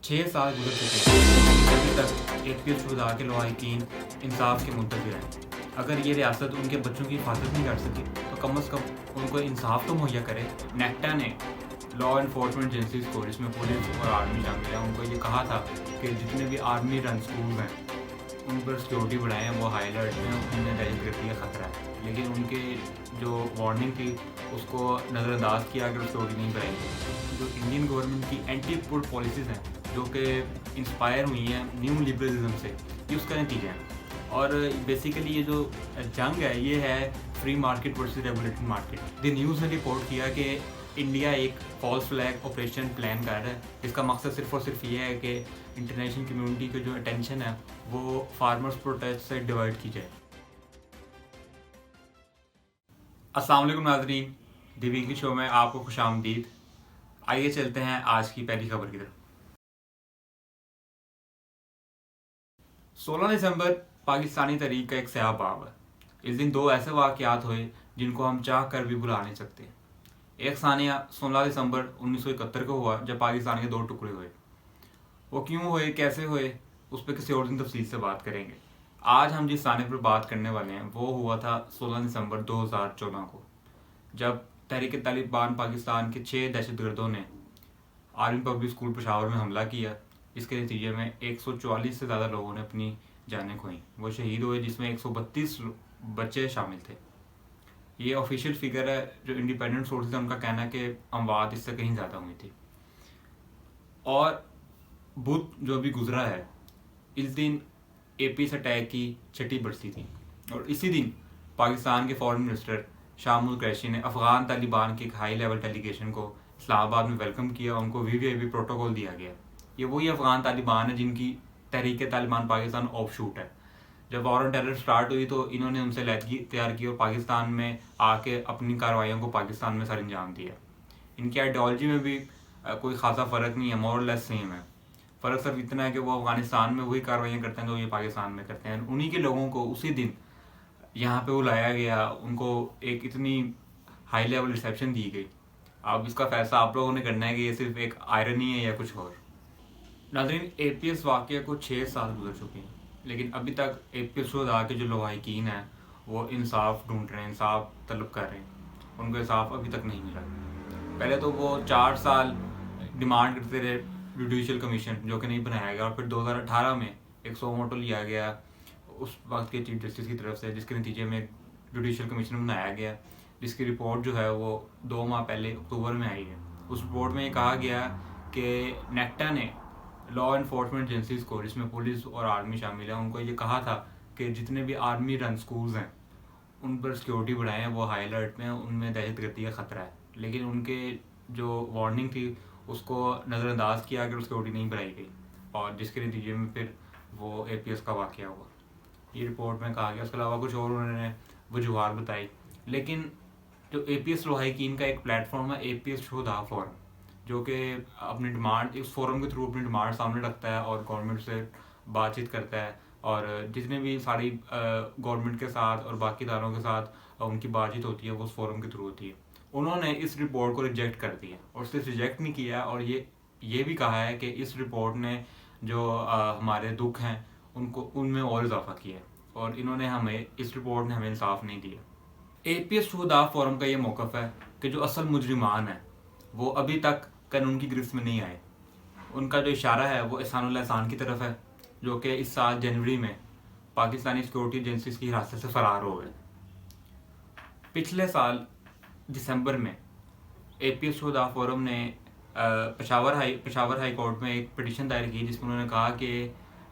6 साल गुजर चुके हैं, अभी तक APS शुहदा के लवाहिकीन इंसाफ के मुंतज़िर हैं। अगर ये रियासत उनके बच्चों की हिफाजत नहीं कर सकी तो कम से कम उनको इंसाफ तो मुहैया करे। नेक्टा ने लॉ इन्फोर्समेंट एजेंसीज को, जिसमें पुलिस और आर्मी शामिल है, उनको ये कहा था कि जितने भी आर्मी रन स्कूल हैं उन पर सिक्योरिटी बढ़ाएं, वो हाई अलर्ट में, उनमें दहशतगर्दी का ख़तरा है। लेकिन उनके जो वार्निंग थी उसको नज़रअंदाज किया अगर सिक्योरिटी नहीं बढ़ाई। जो इंडियन गवर्नमेंट की एंटी पुल पॉलिसीज़ हैं जो कि इंस्पायर हुई हैं न्यू लिबरलिज्म से, ये उसका नतीजा है। और बेसिकली ये जो जंग है ये है free market versus regulated market. The news ने रिपोर्ट किया कि इंडिया एक फॉल्स फ्लैग ऑपरेशन प्लान कर रहा है, जिसका मकसद सिर्फ और सिर्फ ये है कि इंटरनेशनल कम्युनिटी की जो अटेंशन है वो फार्मर्स प्रोटेस्ट से डिवाइड की जाए। अस्सलाम वालेकुम नाज़रीन, द वीकली शो में आपको खुशामदीद। आइए चलते हैं आज की पहली खबर की तरफ। 16 दिसंबर पाकिस्तानी तारीख का एक स्याह बाब है। इस दिन दो ऐसे वाक़यात हुए जिनको हम चाह कर भी भुला नहीं सकते। एक सानिया 16 दिसंबर 1971 को हुआ जब पाकिस्तान के दो टुकड़े हुए। वो क्यों हुए, कैसे हुए, उस पर किसी और दिन तफसील से बात करेंगे। आज हम जिस साने पर बात करने वाले हैं वो हुआ था 16 दिसंबर 2014 को, जब तहरीक तालिबान पाकिस्तान के 6 दहशतगर्दों ने आर्मी पब्लिक स्कूल पेशावर में हमला किया। इसके नतीजे में 144 से ज़्यादा लोगों ने अपनी जानें खोईं। वो शहीद हुए, जिसमें 132 बच्चे शामिल थे। ये ऑफिशियल फिगर है। जो इंडिपेंडेंट सोर्सेज हैं उनका कहना है कि अमवात इससे कहीं ज़्यादा हुई थी। और बुध जो भी गुजरा है, इस दिन APS अटैक की छठी बरसी थी। और इसी दिन पाकिस्तान के फॉरेन मिनिस्टर शामुल कुरैशी ने अफ़गान तालिबान के एक हाई लेवल डेलीगेशन को इस्लामाबाद में वेलकम किया। उनको VVIP प्रोटोकॉल दिया गया। ये वही अफ़गान तालिबान है जिनकी तहरीक तालिबान पाकिस्तान ऑफ शूट है। जब वॉर ऑन टेरर स्टार्ट हुई तो इन्होंने उनसे लैदगी तैयार की और पाकिस्तान में आके अपनी कार्रवाइयों को पाकिस्तान में सर अंजाम दिया। इनकी आइडियोलॉजी में भी कोई ख़ासा फ़र्क नहीं है, मोर और लेस सेम है। फ़र्क सिर्फ इतना है कि वो अफ़गानिस्तान में वही कार्रवाइयाँ करते हैं जो ये पाकिस्तान में करते हैं। उन्हीं के लोगों को उसी दिन यहाँ पे बुलाया गया, उनको एक इतनी हाई लेवल रिसेप्शन दी गई। अब इसका फैसला आप लोगों ने करना है कि ये सिर्फ एक आयरनी है या कुछ और। नाज़रीन, APS वाक़या को 6 साल गुजर चुके हैं, लेकिन अभी तक APS शुहदा के जो लवाहिकीन हैं वो इंसाफ ढूंढ रहे हैं, इंसाफ तलब कर रहे हैं। उनको इंसाफ अभी तक नहीं मिला। पहले तो वो 4 साल डिमांड करते रहे जुडिशल कमीशन, जो कि नहीं बनाया गया। और फिर 2018 में एक सो मोटो लिया गया उस वक्त के चीफ जस्टिस की तरफ से, जिसके नतीजे में जुडिशल कमीशन बनाया गया, जिसकी रिपोर्ट जो है वो 2 माह पहले अक्टूबर में आई है। उस रिपोर्ट में ये कहा गया कि नेक्टा ने लॉ इन्फोर्समेंट एजेंसीज को, जिसमें पुलिस और आर्मी शामिल है, उनको ये कहा था कि जितने भी आर्मी रन स्कूल्स हैं उन पर सिक्योरिटी बढ़ाएं, वो हाई अलर्ट में, उनमें दहशतगर्दी का ख़तरा है। लेकिन उनके जो वार्निंग थी उसको नज़रअंदाज किया अगर सिक्योरिटी नहीं बढ़ाई गई, और जिसके नतीजे में फिर वो APS का वाक़या हुआ। ये रिपोर्ट में कहा गया। उसके अलावा कुछ और उन्होंने वजूहात बताई। लेकिन जो APS लवाहिकीन का एक प्लेटफॉर्म है APS शुहदा फोरम, जो कि अपनी डिमांड इस फोरम के थ्रू अपनी डिमांड सामने रखता है और गवर्नमेंट से बातचीत करता है। और जितने भी सारी गवर्नमेंट के साथ और बाकी इदारों के साथ उनकी बातचीत होती है वो उस फोरम के थ्रू होती है। उन्होंने इस रिपोर्ट को रिजेक्ट कर दिया, और सिर्फ रिजेक्ट नहीं किया, और ये भी कहा है कि इस रिपोर्ट ने जो हमारे दुख हैं उनको उनमें और इजाफा किया है, और इन्होंने हमें, इस रिपोर्ट ने हमें इंसाफ नहीं दिया। APS शुहदा फोरम का ये मौक़िफ़ है कि जो असल मुजरिमान हैं वो अभी तक कानून की गिरफ्त में नहीं आए। उनका जो इशारा है वो एहसानुल्लाह एहसान की तरफ है, जो कि इस साल जनवरी में पाकिस्तानी सिक्योरिटी एजेंसीज की हिरासत से फ़रार हो गए। पिछले साल दिसंबर में APS शुहदा फोरम ने पेशावर हाई कोर्ट में एक पिटीशन दायर की, जिसमें उन्होंने कहा कि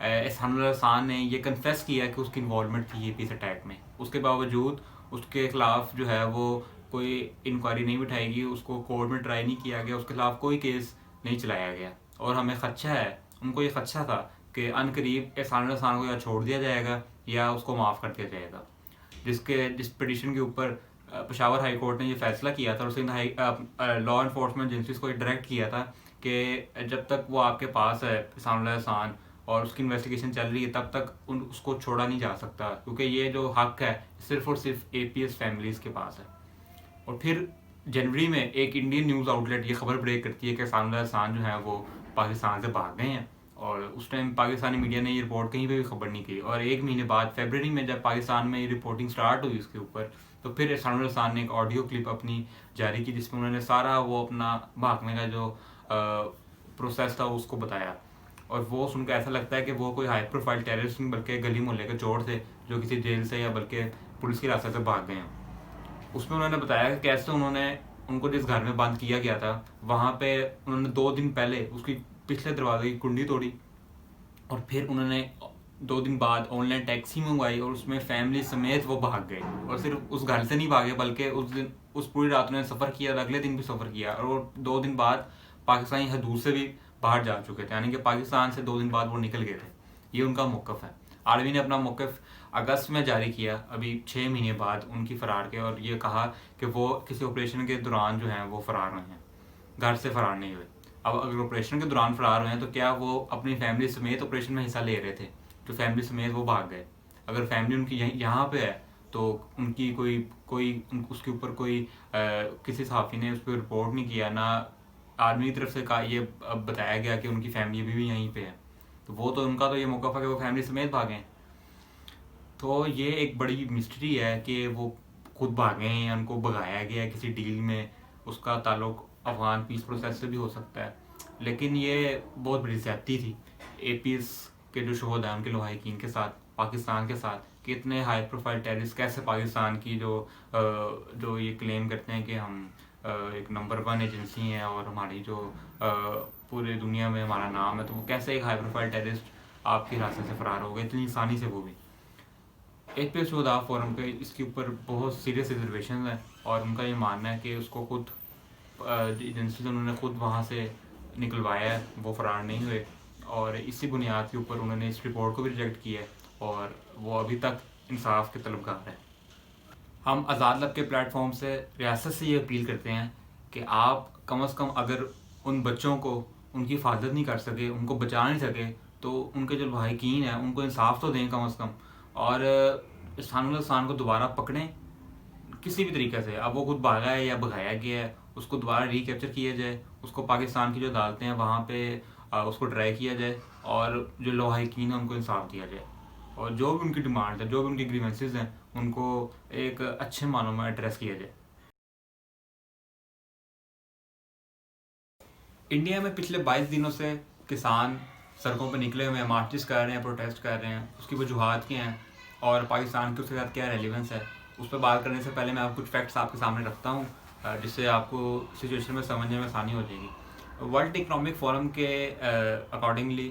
एहसानुल्लाह एहसान ने ये कन्फेस किया कि उसकी इन्वॉल्वमेंट थी APS अटैक में। उसके बावजूद उसके खिलाफ जो है वो कोई इंक्वायरी नहीं बिठाई, उसको कोर्ट में ट्राई नहीं किया गया, उसके खिलाफ कोई केस नहीं चलाया गया। और हमें खदशा है, उनको ये खदशा था कि अनकरीब एहसानुल्लाह एहसान को या छोड़ दिया जाएगा या उसको माफ़ कर दिया जाएगा। जिस पिटीशन के ऊपर पेशावर हाई कोर्ट ने ये फैसला किया था और सिंध लॉ इन्फोर्समेंट एजेंसीज को डायरेक्ट किया था कि जब तक वो आपके पास है एहसानुल्लाह एहसान और उसकी इन्वेस्टिगेशन चल रही है तब तक उसको छोड़ा नहीं जा सकता, क्योंकि ये जो हक है सिर्फ और सिर्फ APS फैमिलीज़ के पास है। और फिर जनवरी में एक इंडियन न्यूज़ आउटलेट ये खबर ब्रेक करती है कि एहसानुल्लाह एहसान जो है वो पाकिस्तान से भाग गए हैं। और उस टाइम पाकिस्तानी मीडिया ने ये रिपोर्ट कहीं पे भी खबर नहीं की। और 1 महीने बाद फरवरी में जब पाकिस्तान में ये रिपोर्टिंग स्टार्ट हुई उसके ऊपर, तो फिर एहसान उल्लाह खान ने एक ऑडियो क्लिप अपनी जारी की जिसमें उन्होंने सारा वो अपना भागने का जो प्रोसेस था उसको बताया। और वो सुनकर ऐसा लगता है कि वो कोई हाई प्रोफाइल टेररिस्ट नहीं बल्कि गली मोहल्ले के चोर थे जो किसी जेल से या बल्कि पुलिस की हिरासत से भाग गए हैं। उसमें उन्होंने बताया कि कैसे उन्होंने उनको जिस घर में बंद किया गया था वहाँ पे उन्होंने 2 दिन पहले उसकी पिछले दरवाजे की कुंडी तोड़ी, और फिर उन्होंने 2 दिन बाद ऑनलाइन टैक्सी मंगवाई और उसमें फैमिली समेत वो भाग गए। और सिर्फ उस घर से नहीं भागे बल्कि उस दिन उस पूरी रात उन्होंने सफ़र किया और अगले दिन भी सफ़र किया, और वो 2 दिन बाद पाकिस्तानी हदूद से भी बाहर जा चुके थे, यानी कि पाकिस्तान से 2 दिन बाद वो निकल गए थे। ये उनका मौक़िफ़ है। आर्मी ने अपना मौक़िफ़ अगस्त में जारी किया, अभी 6 महीने बाद उनकी फ़रार के, और ये कहा कि वो किसी ऑपरेशन के दौरान जो हैं वो फ़रार हुए हैं, घर से फ़रार नहीं हुए। अब अगर ऑपरेशन के दौरान फ़रार हुए हैं तो क्या वो अपनी फैमिली समेत ऑपरेशन में हिस्सा ले रहे थे, तो फैमिली समेत वो भाग गए। अगर फैमिली उनकी यहाँ पे है तो उनकी उसके ऊपर कोई किसी सहाफ़ी ने उस पर रिपोर्ट नहीं किया, ना आर्मी की तरफ से कहा ये बताया गया कि उनकी फैमिली भी यहीं पे है, तो वो तो उनका तो ये मौक़िफ़ है कि वो फैमिली समेत भागें। तो ये एक बड़ी मिस्ट्री है कि वो खुद भागे हैं या उनको भगाया गया है किसी डील में। उसका ताल्लुक अफगान पीस प्रोसेस से भी हो सकता है, लेकिन ये बहुत बड़ी ज़्यादती थी एपीएस के जो शोहद हैं उनके लोहायकीन के साथ, पाकिस्तान के साथ, कि इतने हाई प्रोफाइल टेररिस्ट कैसे पाकिस्तान की जो ये क्लेम करते हैं कि हम एक नंबर 1 एजेंसी हैं और हमारी जो पूरे दुनिया में हमारा नाम है, तो वो कैसे एक हाई प्रोफाइल टेररिस्ट आपकी हिरासत से फ़रार हो गए इतनी आसानी से, वो भी। एपीएस शोधा फोरम पे इसके ऊपर बहुत सीरियस रिजर्वेशन है, और उनका ये मानना है कि उसको खुद एजेंसी से उन्होंने खुद वहाँ से निकलवाया है, वो फ़रार नहीं हुए, और इसी बुनियाद के ऊपर उन्होंने इस रिपोर्ट को भी रिजेक्ट किया है और वो अभी तक इंसाफ के तलबगार है। हम आज़ाद लब के प्लेटफॉर्म से रियासत से ये अपील करते हैं कि आप कम अज़ कम अगर उन बच्चों को उनकी हिफाजत नहीं कर सके, उनको बचा नहीं सके, तो उनके जो लवाहिकीन हैं उनको इंसाफ तो दें कम अज़ कम, और एहसान को दोबारा पकड़ें किसी भी तरीके से। अब वो खुद भागा है या भगाया गया है, उसको दोबारा रिकैप्चर किया जाए, उसको पाकिस्तान की जो अदालतें हैं वहाँ पे उसको ट्राई किया जाए, और जो लवाहिकीन हैं उनको इंसाफ दिया जाए, और जो भी उनकी डिमांड है, जो भी उनकी ग्रीवेंसेस हैं, उनको एक अच्छे मानों में एड्रेस किया जाए। इंडिया में पिछले 22 दिनों से किसान सड़कों पर निकले हुए हैं, मार्चेस कर रहे हैं, प्रोटेस्ट कर रहे हैं। उसकी वजूहत क्या हैं और पाकिस्तान के उसके साथ क्या रेलिवेंस है, उस पर बात करने से पहले मैं कुछ फैक्ट्स आपके सामने रखता हूँ जिससे आपको सिचुएशन में समझने में आसानी हो जाएगी। वर्ल्ड इकनॉमिक फोरम के अकॉर्डिंगली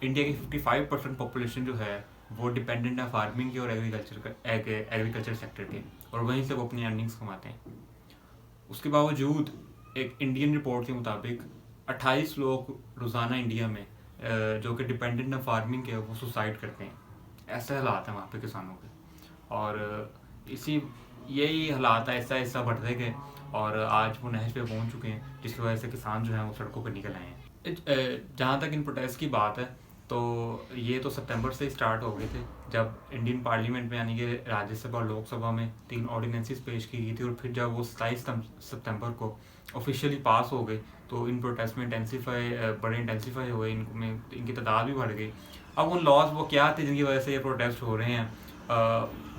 इंडिया की 55% पॉपुलेशन जो है वो डिपेंडेंट है फार्मिंग की और एग्रीकल्चर सेक्टर के, और वहीं से वो अपनी अर्निंग्स कमाते हैं। उसके बावजूद एक इंडियन रिपोर्ट के मुताबिक 28 लोग रोज़ाना इंडिया में जो कि डिपेंडेंट है फार्मिंग के वो सुसाइड करते हैं। ऐसे हालात हैं वहाँ पे किसानों के, और यही हालात ऐसा ऐसा बढ़ते गए और आज वो नहज पे पहुँच चुके हैं, जिसकी वजह से किसान जो हैं वो सड़कों पर निकल आए हैं। जहाँ तक इन प्रोटेस्ट की बात है तो ये तो सितंबर से स्टार्ट हो गए थे, जब इंडियन पार्लियामेंट में यानी कि राज्यसभा और लोकसभा में 3 ऑर्डिनेंसेस पेश की गई थी, और फिर जब वो 27 सितंबर को ऑफिशियली पास हो गई तो इन प्रोटेस्ट में बड़े इंटेंसीफाई हुए, इनमें इनकी तादाद भी बढ़ गई। अब उन लॉज वो क्या थे जिनकी वजह से ये प्रोटेस्ट हो रहे हैं,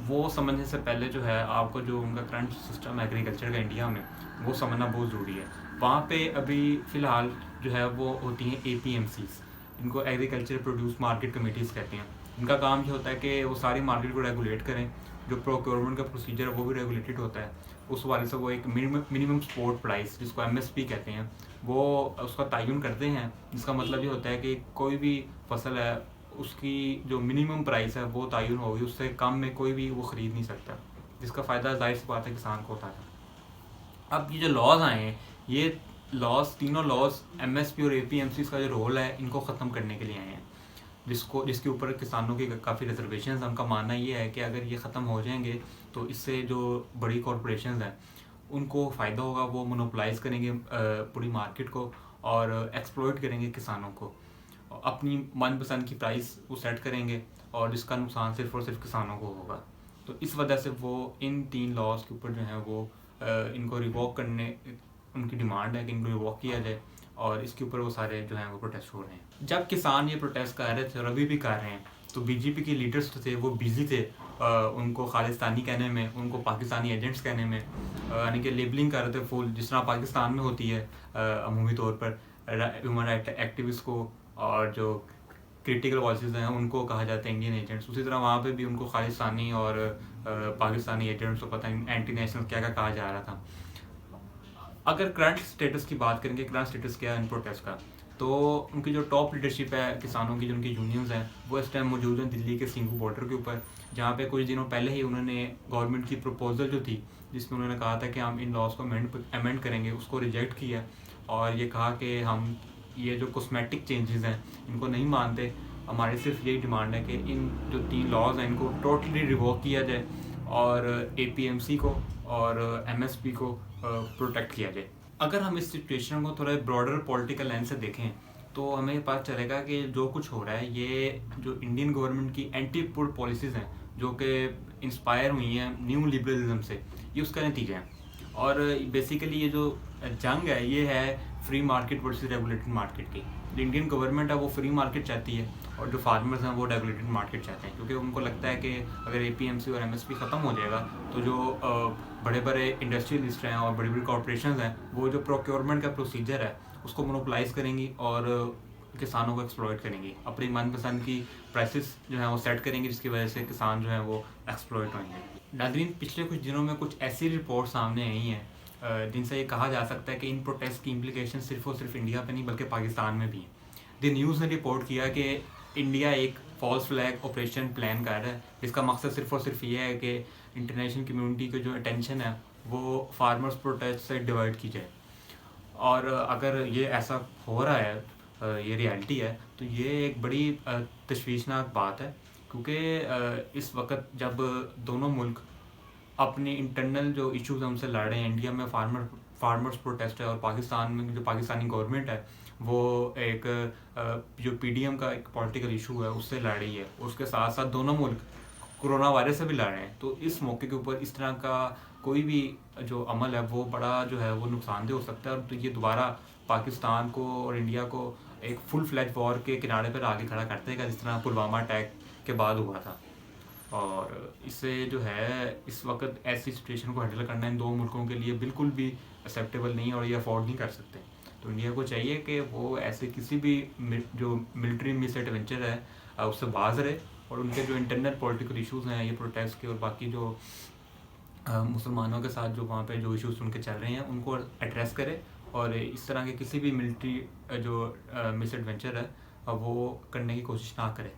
वो समझने से पहले जो है आपको जो उनका करंट सिस्टम एग्रीकल्चर का इंडिया में वो समझना बहुत ज़रूरी है। वहाँ पे अभी फ़िलहाल जो है वो होती हैं APMCs, इनको एग्रीकल्चर प्रोड्यूस मार्केट कमेटीज़ कहते हैं। इनका काम ये होता है कि वो सारी मार्केट को रेगुलेट करें, जो प्रोक्योरमेंट का प्रोसीजर है वो भी रेगुलेटेड होता है। उस वाले से वो एक मिनिमम सपोर्ट प्राइस जिसको MSP कहते हैं वो उसका तयन करते हैं, जिसका मतलब ये होता है कि कोई भी फसल है उसकी जो मिनिमम प्राइस है वो तयन होगी, उससे कम में कोई भी वो ख़रीद नहीं सकता, जिसका फ़ायदा जाहिर सी बात है किसान को होता है। अब ये जो लॉज आए हैं, ये तीनों लॉज MSP और APMCs का जो रोल है इनको ख़त्म करने के लिए आए हैं, जिसके ऊपर किसानों की काफ़ी रिजर्वेशन है। उनका मानना ये है कि अगर ये ख़त्म हो जाएंगे तो इससे जो बड़ी कॉरपोरेशन हैं उनको फ़ायदा होगा, वो मोनोपलाइज़ करेंगे पूरी मार्केट को और एक्सप्लॉइट करेंगे किसानों को, अपनी मनपसंद की प्राइस वो सेट करेंगे, और जिसका नुकसान सिर्फ और सिर्फ किसानों को होगा। तो इस वजह से वो इन 3 लॉज के ऊपर जो है वो इनको रिवोक करने उनकी डिमांड है कि इनको रिवॉक किया जाए, और इसके ऊपर वो सारे जो हैं वो प्रोटेस्ट हो रहे हैं। जब किसान ये प्रोटेस्ट कर रहे थे और अभी भी कर रहे हैं, तो बीजेपी के लीडर्स तो थे वो बिजी थे उनको खालिस्तानी कहने में, उनको पाकिस्तानी एजेंट्स कहने में, यानी कि लेबलिंग कर रहे थे फुल, जिस तरह पाकिस्तान में होती है अमूमी तौर पर ह्यूमन राइट एक्टिविस्ट को और जो क्रिटिकल वॉइसेस हैं उनको कहा जाता है इंडियन एजेंट्स। उसी तरह वहाँ पे भी उनको खालिस्तानी और पाकिस्तानी एजेंट्स को पता नहीं एंटी नेशनल क्या क्या कहा जा रहा था। अगर करंट स्टेटस की बात करेंगे, करंट स्टेटस क्या है इन प्रोटेस्ट का, तो उनकी जो टॉप लीडरशिप है किसानों की, जो उनकी यूनियंस हैं, वो इस टाइम मौजूद हैं दिल्ली के सिंघू बॉर्डर के ऊपर, जहाँ पे कुछ दिनों पहले ही उन्होंने गवर्नमेंट की प्रपोजल जो थी जिसमें उन्होंने कहा था कि हम इन लॉज को अमेंड करेंगे, उसको रिजेक्ट किया और ये कहा कि हम ये जो कॉस्मेटिक चेंजेस हैं इनको नहीं मानते, हमारी सिर्फ यही डिमांड है कि इन जो 3 लॉज हैं इनको टोटली रिवॉक किया जाए और APMC को और MSP को प्रोटेक्ट किया जाए। अगर हम इस सिचुएशन को थोड़ा ब्रॉडर पॉलिटिकल लेंस से देखें तो हमें पता चलेगा कि जो कुछ हो रहा है ये जो इंडियन गवर्नमेंट की एंटी पुल पॉलिसीज़ हैं जो कि इंस्पायर हुई हैं न्यू लिबरलिज्म से, ये उसका नतीजा है। और बेसिकली ये जो जंग है ये है free market versus regulated market की। जो इंडियन गवर्नमेंट है वो फ्री मार्केट चाहती है और जो फार्मर्स हैं वो रेगुलेटेड मार्केट चाहते हैं, क्योंकि उनको लगता है कि अगर APMC और MSP ख़त्म हो जाएगा तो जो बड़े बड़े इंडस्ट्रियलिस्ट हैं और बड़ी बड़ी कॉर्पोरेशंस हैं वो जो प्रोक्योरमेंट का प्रोसीजर है उसको मोनोपलाइज करेंगी और किसानों को एक्सप्लॉइट करेंगी, अपनी मनपसंद की प्राइसेस जो है वो सेट करेंगी, जिसकी वजह से किसान जो है वो एक्सप्लॉइट होंगे। नाज़रीन, पिछले कुछ दिनों में कुछ ऐसी रिपोर्ट सामने आई हैं जिनसे ये कहा जा सकता है कि इन प्रोटेस्ट की इम्प्लीकेशन सिर्फ और सिर्फ इंडिया पे नहीं बल्कि पाकिस्तान में भी है। द न्यूज़ ने रिपोर्ट किया कि इंडिया एक फॉल्स फ्लैग ऑपरेशन प्लान कर रहा है, जिसका मकसद सिर्फ और सिर्फ ये है कि इंटरनेशनल कम्युनिटी की जो अटेंशन है वो फार्मर्स प्रोटेस्ट से डिवाइड की जाए। और अगर ये ऐसा हो रहा है, ये रियलिटी है, तो ये एक बड़ी तशवीशनाक बात है, क्योंकि इस वक्त जब दोनों मुल्क अपने इंटरनल जो इश्यूज हैं उनसे लड़ रहे हैं, इंडिया में फार्मर्स प्रोटेस्ट है और पाकिस्तान में जो पाकिस्तानी गवर्नमेंट है वो एक जो PDM का एक पॉलिटिकल इशू है उससे लड़ रही है, उसके साथ साथ दोनों मुल्क कोरोना वायरस से भी लड़ रहे हैं। तो इस मौके के ऊपर इस तरह का कोई भी जो अमल है वो बड़ा जो है वो नुकसानदेह हो सकता है, और तो ये दोबारा पाकिस्तान को और इंडिया को एक फुल फ्लैज वॉर के किनारे पर आगे खड़ा कर देगा, जिस तरह पुलवामा अटैक के बाद हुआ था। और इससे जो है इस वक्त ऐसी सिचुएशन को हैंडल करना इन दो मुल्कों के लिए बिल्कुल भी एक्सेप्टेबल नहीं है और ये अफोर्ड नहीं कर सकते। तो इंडिया को चाहिए कि वो ऐसे किसी भी जो मिलिट्री मिस एडवेंचर है उससे बाज रहे, और उनके जो इंटरनल पॉलिटिकल इश्यूज़ हैं, ये प्रोटेस्ट के और बाकी जो मुसलमानों के साथ जो वहाँ पे जो इश्यूज़ उनके चल रहे हैं उनको एड्रेस करे, और इस तरह के किसी भी मिलिट्री जो मिस एडवेंचर है वो करने की कोशिश ना करे।